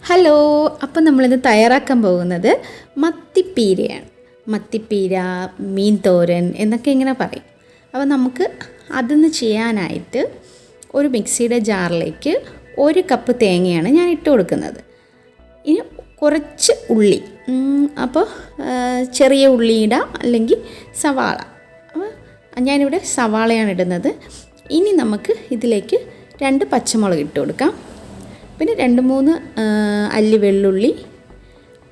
Hello, അപ്പോൾ നമ്മളിന്ന് തയ്യാറാക്കാൻ പോകുന്നത് മത്തിപ്പീരയാണ്. മത്തിപ്പീര, മീൻ തോരൻ എന്നൊക്കെ ഇങ്ങനെ പറയും. അപ്പോൾ നമുക്ക് അതൊന്ന് ചെയ്യാനായിട്ട് ഒരു മിക്സിയുടെ ജാറിലേക്ക് 1 കപ്പ് തേങ്ങയാണ് ഞാൻ ഇട്ട് കൊടുക്കുന്നത്. ഇനി കുറച്ച് ഉള്ളി, അപ്പോൾ ചെറിയ ഉള്ളി ഇടാം, അല്ലെങ്കിൽ സവാള. അപ്പോൾ ഞാനിവിടെ സവാളയാണ് ഇടുന്നത്. ഇനി നമുക്ക് ഇതിലേക്ക് 2 പച്ചമുളക് ഇട്ട് കൊടുക്കാം. പിന്നെ 2-3 അല്ലി വെള്ളുള്ളി,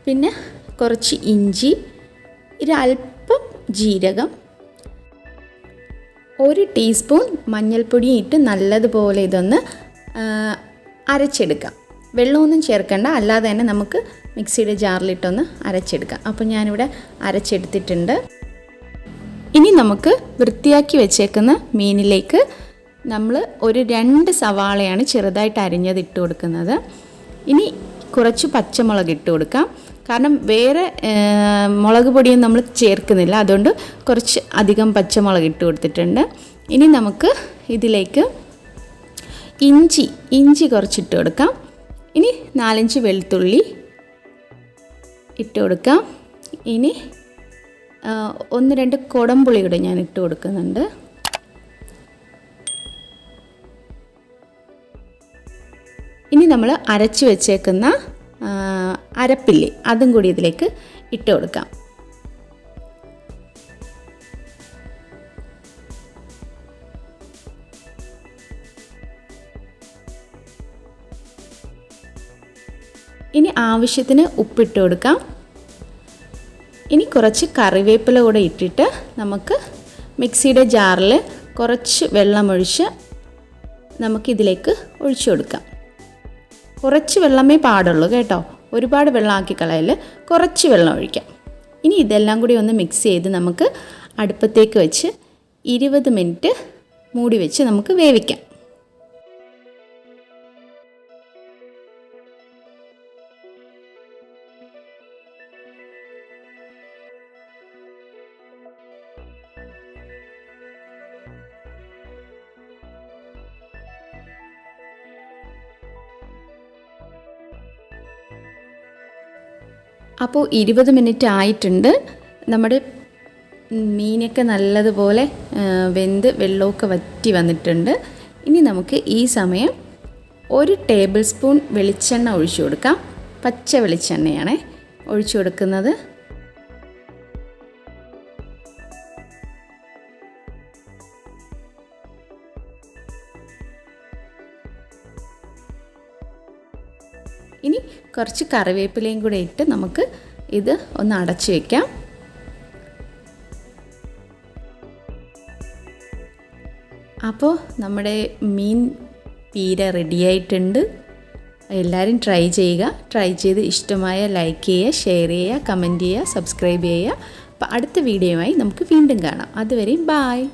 പിന്നെ കുറച്ച് ഇഞ്ചി, അല്പം ജീരകം, 1 ടീസ്പൂൺ മഞ്ഞൾപ്പൊടി ഇട്ട് നല്ലതുപോലെ ഇതൊന്ന് അരച്ചെടുക്കാം. വെള്ളമൊന്നും ചേർക്കണ്ട, അല്ലാതെ തന്നെ നമുക്ക് മിക്സിയുടെ ജാറിലിട്ടൊന്ന് അരച്ചെടുക്കാം. അപ്പോൾ ഞാനിവിടെ അരച്ചെടുത്തിട്ടുണ്ട്. ഇനി നമുക്ക് വൃത്തിയാക്കി വെച്ചേക്കുന്ന മീനിലേക്ക് നമ്മൾ ഒരു 2 സവാളയാണ് ചെറുതായിട്ട് അരിഞ്ഞത് ഇട്ട് കൊടുക്കുന്നത്. ഇനി കുറച്ച് പച്ചമുളക് ഇട്ട് കൊടുക്കാം. കാരണം വേറെ മുളക് പൊടിയും നമ്മൾ ചേർക്കുന്നില്ല, അതുകൊണ്ട് കുറച്ച് അധികം പച്ചമുളക് ഇട്ട് കൊടുത്തിട്ടുണ്ട്. ഇനി നമുക്ക് ഇതിലേക്ക് ഇഞ്ചി കുറച്ചിട്ട് കൊടുക്കാം. ഇനി 4-5 വെളുത്തുള്ളി ഇട്ട് കൊടുക്കാം. ഇനി 1-2 കുടംപുളി കൂടെ ഞാൻ ഇട്ട് കൊടുക്കുന്നുണ്ട്. ഇനി നമ്മൾ അരച്ച് വെച്ചേക്കുന്ന അരപ്പില്ലേ, അതും കൂടി ഇതിലേക്ക് ഇട്ട് കൊടുക്കാം. ഇനി ആവശ്യത്തിന് ഉപ്പിട്ട് കൊടുക്കാം. ഇനി കുറച്ച് കറിവേപ്പില കൂടെ ഇട്ടിട്ട് നമുക്ക് മിക്സിയുടെ ജാറിൽ കുറച്ച് വെള്ളമൊഴിച്ച് നമുക്കിതിലേക്ക് ഒഴിച്ചു കൊടുക്കാം. കുറച്ച് വെള്ളമേ പാടുള്ളൂ കേട്ടോ, ഒരുപാട് വെള്ളം ആക്കി കളയല്, കുറച്ച് വെള്ളം ഒഴിക്കാം. ഇനി ഇതെല്ലാം കൂടി ഒന്ന് മിക്സ് ചെയ്ത് നമുക്ക് അടുപ്പത്തേക്ക് വെച്ച് 20 മിനിറ്റ് മൂടി വെച്ച് നമുക്ക് വേവിക്കാം. അപ്പോൾ 20 മിനിറ്റ് ആയിട്ടുണ്ട്. നമ്മുടെ മീനൊക്കെ നല്ലതുപോലെ വെന്ത് വെള്ളമൊക്കെ വറ്റി വന്നിട്ടുണ്ട്. ഇനി നമുക്ക് ഈ സമയം 1 ടേബിൾ സ്പൂൺ വെളിച്ചെണ്ണ ഒഴിച്ചു കൊടുക്കാം. പച്ച വെളിച്ചെണ്ണയാണ് ഒഴിച്ചു കൊടുക്കുന്നത്. ഇനി കുറച്ച് കറിവേപ്പിലയും കൂടെ ഇട്ട് നമുക്ക് ഇത് ഒന്ന് അടച്ചു വയ്ക്കാം. അപ്പോൾ നമ്മുടെ മീൻ പീര റെഡിയായിട്ടുണ്ട്. എല്ലാവരും ട്രൈ ചെയ്യുക. ട്രൈ ചെയ്ത് ഇഷ്ടമായ ലൈക്ക് ചെയ്യുക, ഷെയർ ചെയ്യുക, കമൻറ്റ് ചെയ്യുക, സബ്സ്ക്രൈബ് ചെയ്യുക. അപ്പോൾ അടുത്ത വീഡിയോയുമായി നമുക്ക് വീണ്ടും കാണാം. അതുവരെ ബായ്.